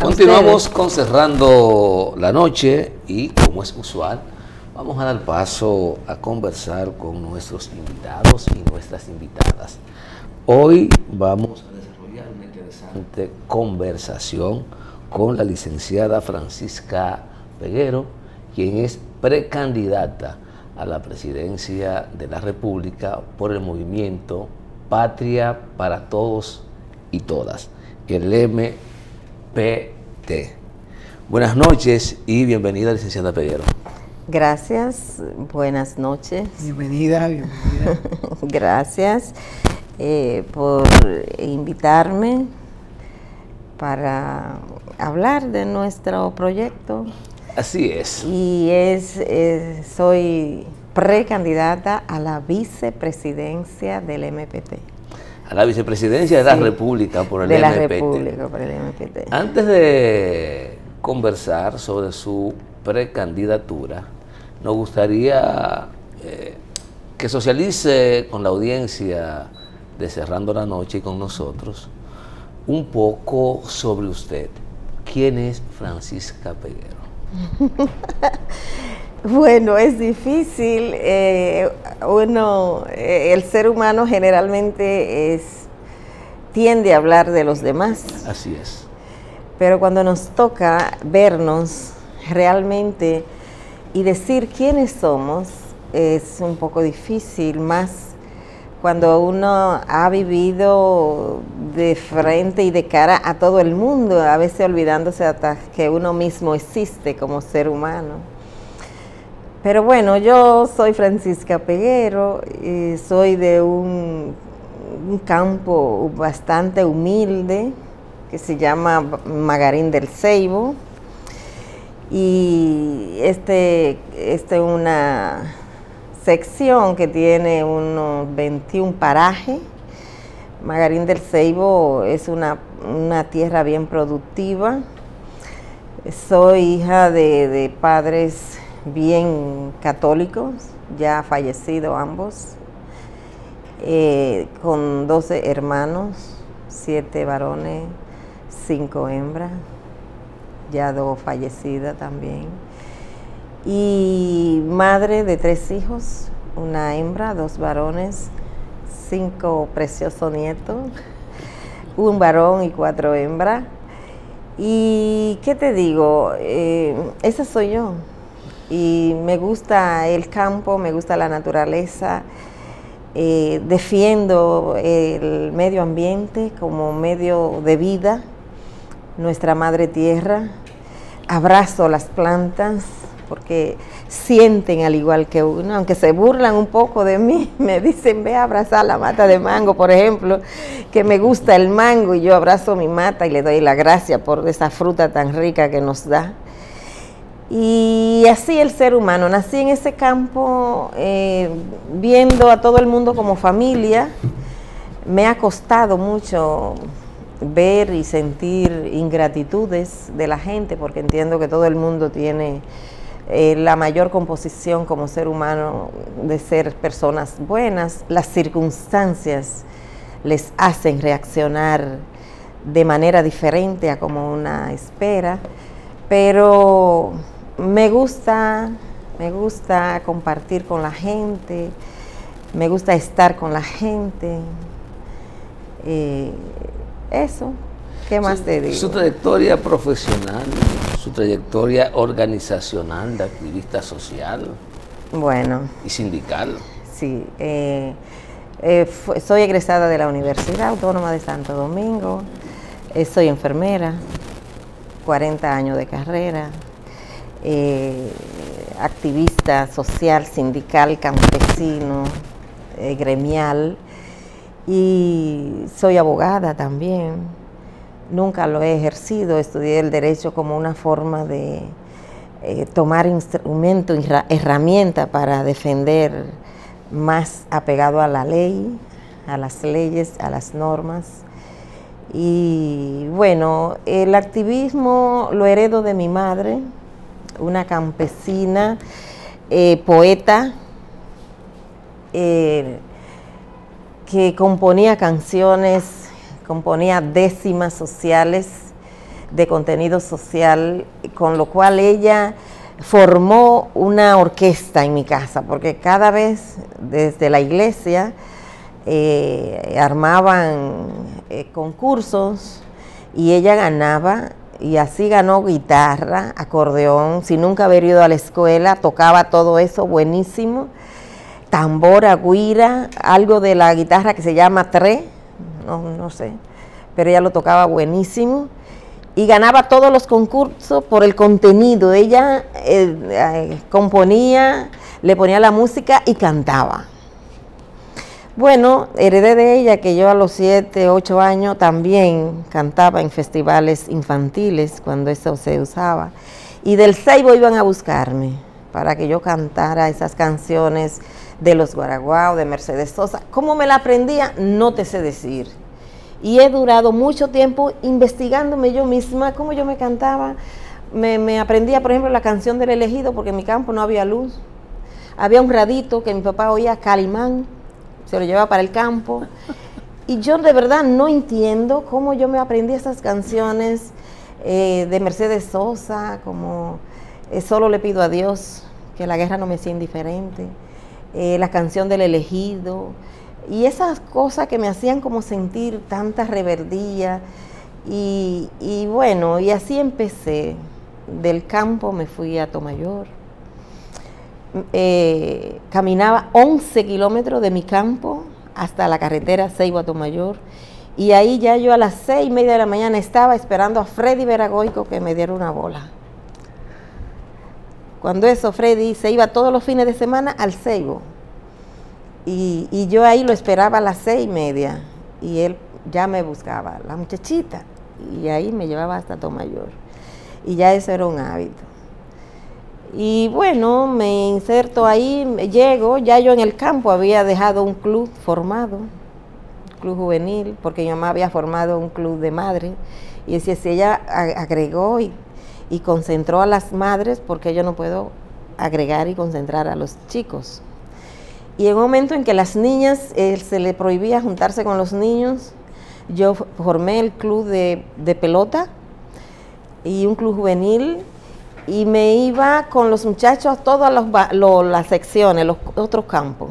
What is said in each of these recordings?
Continuamos con Cerrando la Noche y, como es usual, vamos a dar paso a conversar con nuestros invitados y nuestras invitadas. Hoy vamos a desarrollar una interesante conversación con la licenciada Francisca Peguero, quien es precandidata a la presidencia de la República por el movimiento Patria para Todos y Todas, el MPT. Buenas noches y bienvenida, licenciada Peguero. Gracias, buenas noches. Bienvenida. Gracias por invitarme para hablar de nuestro proyecto. Así es. Y soy precandidata a la vicepresidencia del MPT. A la vicepresidencia de la República por el MPT. De la República por el MPT. Antes de conversar sobre su precandidatura, nos gustaría que socialice con la audiencia de Cerrando la Noche y con nosotros un poco sobre usted. ¿Quién es Francisca Peguero? Bueno, es difícil. El ser humano generalmente tiende a hablar de los demás. Así es. Pero cuando nos toca vernos realmente y decir quiénes somos, es un poco difícil, más cuando uno ha vivido de frente y de cara a todo el mundo, a veces olvidándose hasta que uno mismo existe como ser humano. Pero bueno, yo soy Francisca Peguero, y soy de un campo bastante humilde que se llama Magarín del Ceibo, y este es una sección que tiene unos 21 parajes. Magarín del Ceibo es una tierra bien productiva. Soy hija de padres bien católicos, ya fallecidos ambos, con 12 hermanos, 7 varones, 5 hembras, ya 2 fallecidas también. Y madre de 3 hijos, una hembra, 2 varones, 5 preciosos nietos, un varón y 4 hembras. Y ¿qué te digo? Esa soy yo. Y me gusta el campo, me gusta la naturaleza, defiendo el medio ambiente como medio de vida, nuestra madre tierra, abrazo las plantas, porque sienten al igual que uno, aunque se burlan un poco de mí, me dicen, ve a abrazar la mata de mango, por ejemplo, que me gusta el mango, y yo abrazo mi mata y le doy la gracia por esa fruta tan rica que nos da. Y así el ser humano, nací en ese campo, viendo a todo el mundo como familia. Me ha costado mucho ver y sentir ingratitudes de la gente, porque entiendo que todo el mundo tiene la mayor composición como ser humano de ser personas buenas. Las circunstancias les hacen reaccionar de manera diferente a como una espera, pero me gusta compartir con la gente, me gusta estar con la gente, eso. ¿Qué más te digo? Su trayectoria profesional, su trayectoria organizacional de activista social, bueno, y sindical. Sí, soy egresada de la Universidad Autónoma de Santo Domingo, soy enfermera, 40 años de carrera, activista social, sindical, campesino, gremial, y soy abogada también. Nunca lo he ejercido, estudié el derecho como una forma de tomar instrumento, herramienta para defender más apegado a la ley, a las leyes, a las normas. Y bueno, el activismo lo heredo de mi madre, una campesina, poeta, que componía canciones, componía décimas sociales de contenido social, con lo cual ella formó una orquesta en mi casa, porque cada vez desde la iglesia armaban concursos y ella ganaba, y así ganó guitarra, acordeón, sin nunca haber ido a la escuela, tocaba todo eso buenísimo, tambora, güira, algo de la guitarra que se llama tre, no sé, pero ella lo tocaba buenísimo y ganaba todos los concursos por el contenido. Ella componía, le ponía la música y cantaba. Bueno, heredé de ella que yo a los 7, 8 años también cantaba en festivales infantiles, cuando eso se usaba. Y del Ceibo iban a buscarme para que yo cantara esas canciones de los Guaraguao, de Mercedes Sosa. ¿Cómo me la aprendía? No te sé decir. Y he durado mucho tiempo investigándome yo misma cómo yo me cantaba. Me aprendía, por ejemplo, la canción del Elegido, porque en mi campo no había luz. Había un radito que mi papá oía, Calimán, se lo llevaba para el campo. Y yo de verdad no entiendo cómo yo me aprendí esas canciones de Mercedes Sosa, como Solo le pido a Dios que la guerra no me sea indiferente, la canción del Elegido, y esas cosas que me hacían como sentir tanta rebeldía. Y bueno, y así empecé. Del campo me fui a Atomayor. Caminaba 11 kilómetros de mi campo hasta la carretera Ceibo a Atomayor, y ahí ya yo a las 6:30 de la mañana estaba esperando a Freddy Veragoico que me diera una bola. Cuando eso, Freddy se iba todos los fines de semana al Ceibo, y yo ahí lo esperaba a las 6:30, y él ya me buscaba, la muchachita, y ahí me llevaba hasta Atomayor, y ya eso era un hábito. Y bueno, me inserto ahí, llego, ya yo en el campo había dejado un club formado, un club juvenil, porque mi mamá había formado un club de madres, y decía, si ella agregó y concentró a las madres, porque yo no puedo agregar y concentrar a los chicos. Y en un momento en que las niñas se le prohibía juntarse con los niños, yo formé el club de pelota y un club juvenil, y me iba con los muchachos a todas las secciones, los otros campos.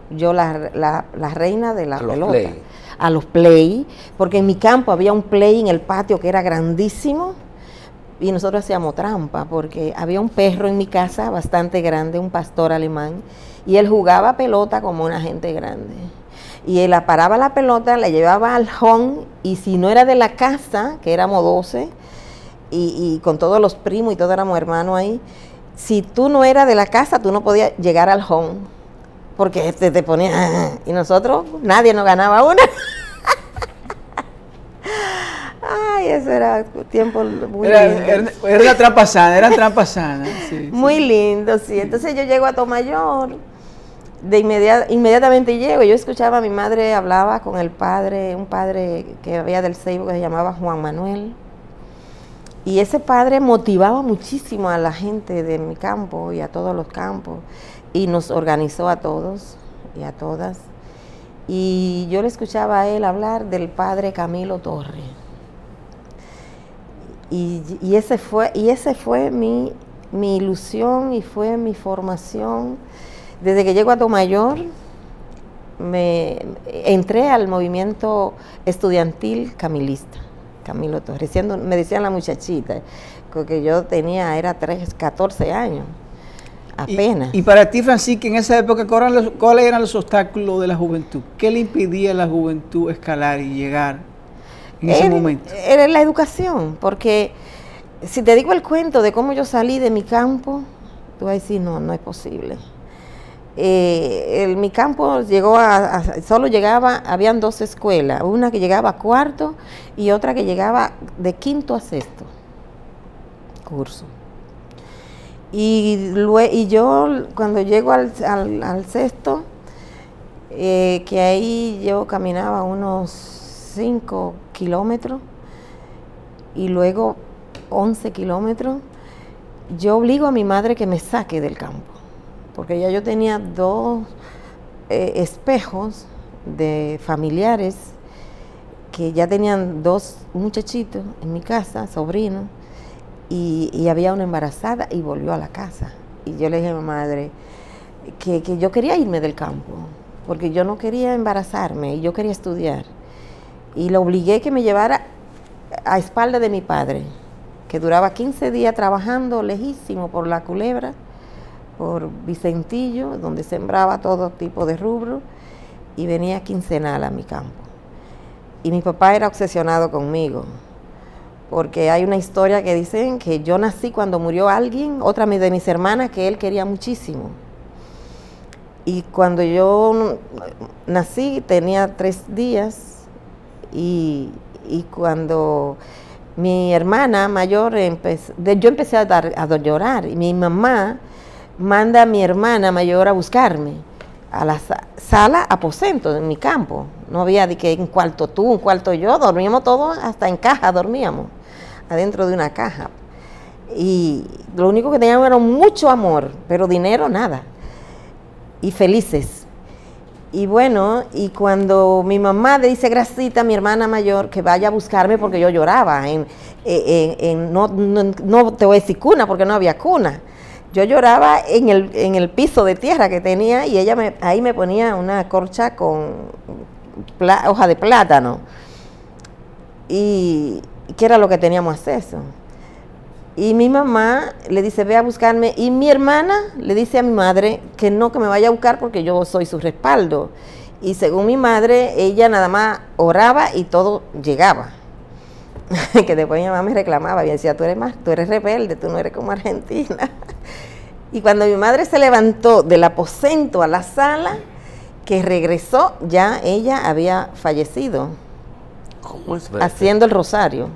Yo la reina de la pelota. A los play, porque en mi campo había un play en el patio que era grandísimo, y nosotros hacíamos trampa, porque había un perro en mi casa bastante grande, un pastor alemán, y él jugaba pelota como una gente grande. Y él paraba la pelota, la llevaba al home, y si no era de la casa, que éramos 12, y con todos los primos y todos éramos hermanos ahí, si tú no eras de la casa, tú no podías llegar al home, porque te ponía, y nosotros, nadie nos ganaba una. Ay, eso era tiempo muy lindo. Era una trampa sana, era trampa sana. Sí, muy lindo, sí. Entonces yo llego a Atomayor, inmediatamente llego, yo escuchaba a mi madre, hablaba con el padre, un padre que había del Ceibo que se llamaba Juan Manuel, y ese padre motivaba muchísimo a la gente de mi campo y a todos los campos, y nos organizó a todos y a todas, y yo le escuchaba a él hablar del padre Camilo Torres, y ese fue mi ilusión y fue mi formación. Desde que llego a Atomayor, entré al movimiento estudiantil camilista, Camilo Torres, me decían la muchachita, porque yo era 14 años, apenas. Y para ti, Francisca, en esa época, ¿cuáles eran los obstáculos de la juventud? ¿Qué le impidía a la juventud escalar y llegar en ese momento? Era la educación, porque si te digo el cuento de cómo yo salí de mi campo, tú vas a decir, no es posible. Mi campo solo llegaba, habían 2 escuelas, una que llegaba a 4º y otra que llegaba de 5º a 6º curso. Y yo cuando llego al 6º, que ahí yo caminaba unos 5 kilómetros y luego 11 kilómetros, yo obligo a mi madre que me saque del campo, porque ya yo tenía 2 espejos de familiares que ya tenían 2 muchachitos en mi casa, sobrinos, y había una embarazada y volvió a la casa. Y yo le dije a mi madre que yo quería irme del campo, porque yo no quería embarazarme y yo quería estudiar. Y le obligué que me llevara a espalda de mi padre, que duraba 15 días trabajando lejísimo por La Culebra, por Vicentillo, donde sembraba todo tipo de rubro, y venía quincenal a mi campo. Y mi papá era obsesionado conmigo, porque hay una historia que dicen que yo nací cuando murió alguien, otra de mis hermanas, que él quería muchísimo. Y cuando yo nací tenía 3 días, y cuando mi hermana mayor yo empecé a llorar, y mi mamá manda a mi hermana mayor a buscarme a la sala aposento en mi campo. No había de que un cuarto tú, un cuarto yo, dormíamos todos hasta en caja, dormíamos adentro de una caja. Y lo único que teníamos era mucho amor, pero dinero nada. Y felices. Y bueno, y cuando mi mamá le dice Gracita, a mi hermana mayor, que vaya a buscarme porque yo lloraba, no te voy a decir cuna porque no había cuna. Yo lloraba en el piso de tierra que tenía, y ella ahí me ponía una corcha con hoja de plátano, y que era lo que teníamos acceso. Y mi mamá le dice, ve a buscarme, y mi hermana le dice a mi madre que no, que me vaya a buscar porque yo soy su respaldo. Y según mi madre, ella nada más oraba y todo llegaba. Que después mi mamá me reclamaba y decía, tú eres rebelde, tú no eres como Argentina. Y cuando mi madre se levantó del aposento a la sala, que regresó, ya ella había fallecido. ¿Cómo es? Haciendo el rosario.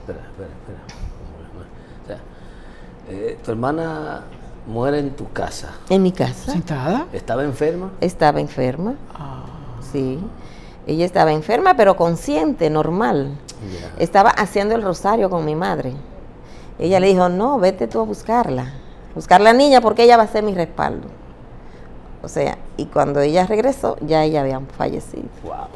Espera. O sea, tu hermana muere en tu casa. En mi casa. ¿Sentada? ¿Estaba enferma? Estaba enferma. Sí. Ella estaba enferma, pero consciente, normal. Yeah. Estaba haciendo el rosario con mi madre. Ella le dijo, no, vete tú a buscarla. Buscar la niña porque ella va a ser mi respaldo. O sea, y cuando ella regresó, ya ella había fallecido. Wow.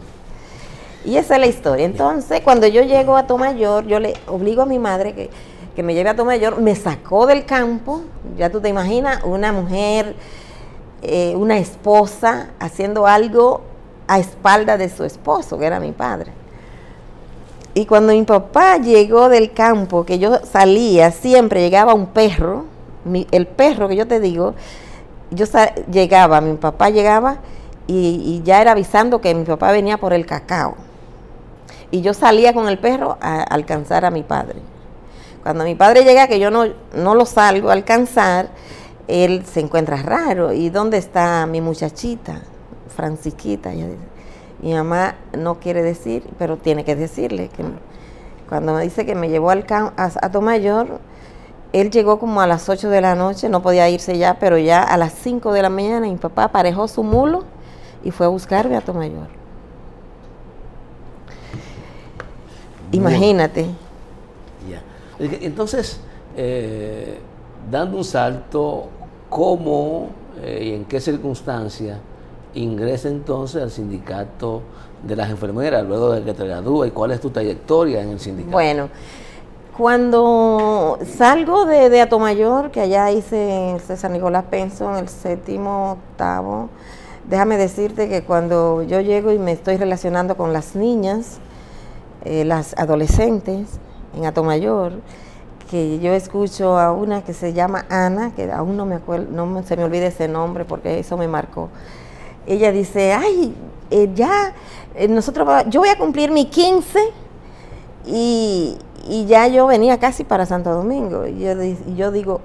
Y esa es la historia. Entonces, cuando yo llego a Atomayor, yo le obligo a mi madre que me lleve a Atomayor, me sacó del campo. Ya tú te imaginas, una mujer, una esposa, haciendo algo a espalda de su esposo, que era mi padre. Y cuando mi papá llegó del campo, que yo salía, siempre llegaba un perro, el perro que yo te digo, llegaba, mi papá llegaba y ya era avisando que mi papá venía por el cacao. Y yo salía con el perro a alcanzar a mi padre. Cuando mi padre llega, que yo no lo salgo a alcanzar, él se encuentra raro. ¿Y dónde está mi muchachita, Francisquita? Ella dice, mi mamá no quiere decir, pero tiene que decirle que cuando me dice que me llevó a Atomayor, él llegó como a las 8 de la noche, no podía irse ya, pero ya a las 5 de la mañana mi papá aparejó su mulo y fue a buscarme a Atomayor. Imagínate. Ya. Entonces, dando un salto, ¿cómo y en qué circunstancia ingresa entonces al sindicato de las enfermeras luego de que te gradúas, y cuál es tu trayectoria en el sindicato? Bueno, cuando salgo de Atomayor, que allá hice en César Nicolás Penson, el 7º, 8º, déjame decirte que cuando yo llego y me estoy relacionando con las niñas, las adolescentes en Atomayor, que yo escucho a una que se llama Ana, que aún no me acuerdo, se me olvida ese nombre porque eso me marcó. Ella dice, ay, yo voy a cumplir mi 15 y ya yo venía casi para Santo Domingo. Y yo digo,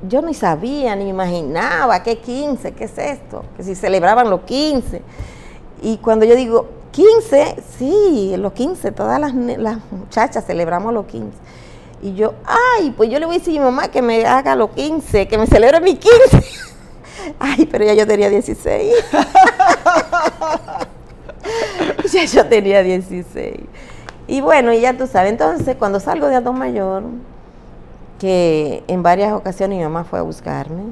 yo ni sabía, ni me imaginaba, ¿qué 15? ¿Qué es esto? Que si celebraban los 15. Y cuando yo digo, 15, sí, los 15, todas las muchachas celebramos los 15. Y yo, ay, pues yo le voy a decir a mi mamá que me haga los 15, que me celebre mi 15. Ay, pero ya yo tenía 16. Ya yo tenía 16. Y bueno, y ya tú sabes, entonces cuando salgo de Atomayor, que en varias ocasiones mi mamá fue a buscarme,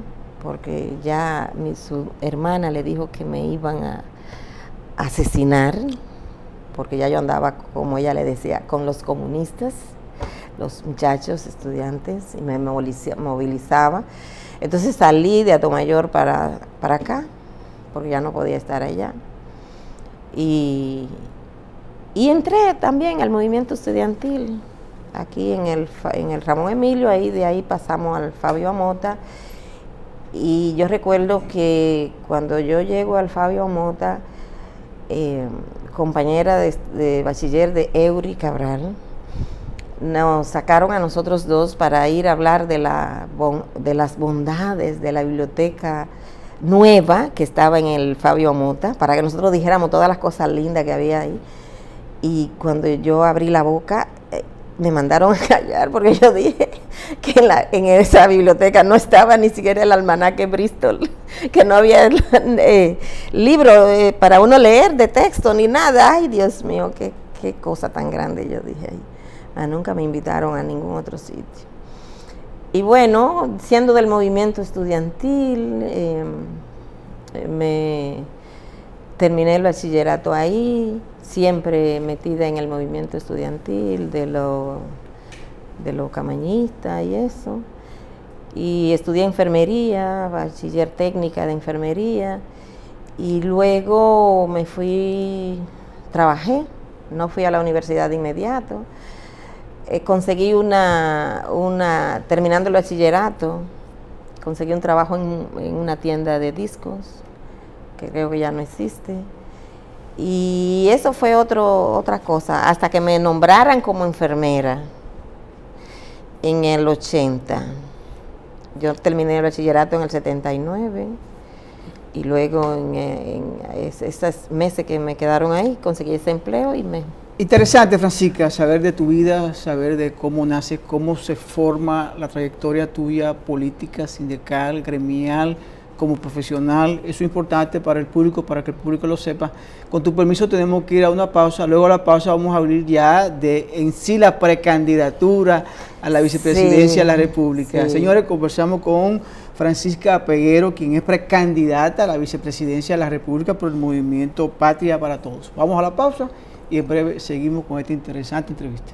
porque ya su hermana le dijo que me iban a asesinar, porque ya yo andaba, como ella le decía, con los comunistas, los muchachos estudiantes, y me movilizaba. Entonces salí de Atomayor para acá, porque ya no podía estar allá. Y entré también al movimiento estudiantil, aquí en el Ramón Emilio, de ahí pasamos al Fabio Amota. Y yo recuerdo que cuando yo llego al Fabio Amota, compañera de bachiller de Eury Cabral, nos sacaron a nosotros dos para ir a hablar de las bondades de la biblioteca nueva que estaba en el Fabio Amota, para que nosotros dijéramos todas las cosas lindas que había ahí. Y cuando yo abrí la boca, me mandaron a callar, porque yo dije que en esa biblioteca no estaba ni siquiera el almanaque Bristol, que no había libro para uno leer de texto ni nada. Ay, Dios mío, qué cosa tan grande, yo dije ahí. Nunca me invitaron a ningún otro sitio. Y bueno, siendo del movimiento estudiantil, me terminé el bachillerato ahí, siempre metida en el movimiento estudiantil, de lo camañista y eso. Y estudié enfermería, bachiller técnica de enfermería, y luego trabajé, no fui a la universidad de inmediato. Conseguí terminando el bachillerato, conseguí un trabajo en una tienda de discos, que creo que ya no existe. Y eso fue otra cosa, hasta que me nombraran como enfermera en el 80. Yo terminé el bachillerato en el 79 y luego en esos meses que me quedaron ahí conseguí ese empleo y me... Interesante, Francisca, saber de tu vida, saber de cómo nace, cómo se forma la trayectoria tuya política, sindical, gremial, como profesional. Eso es importante para el público, para que el público lo sepa. Con tu permiso tenemos que ir a una pausa. Luego a la pausa vamos a abrir ya en sí la precandidatura a la vicepresidencia de la República. Sí. Señores, conversamos con Francisca Peguero, quien es precandidata a la vicepresidencia de la República por el movimiento Patria para Todos. Vamos a la pausa y en breve seguimos con esta interesante entrevista.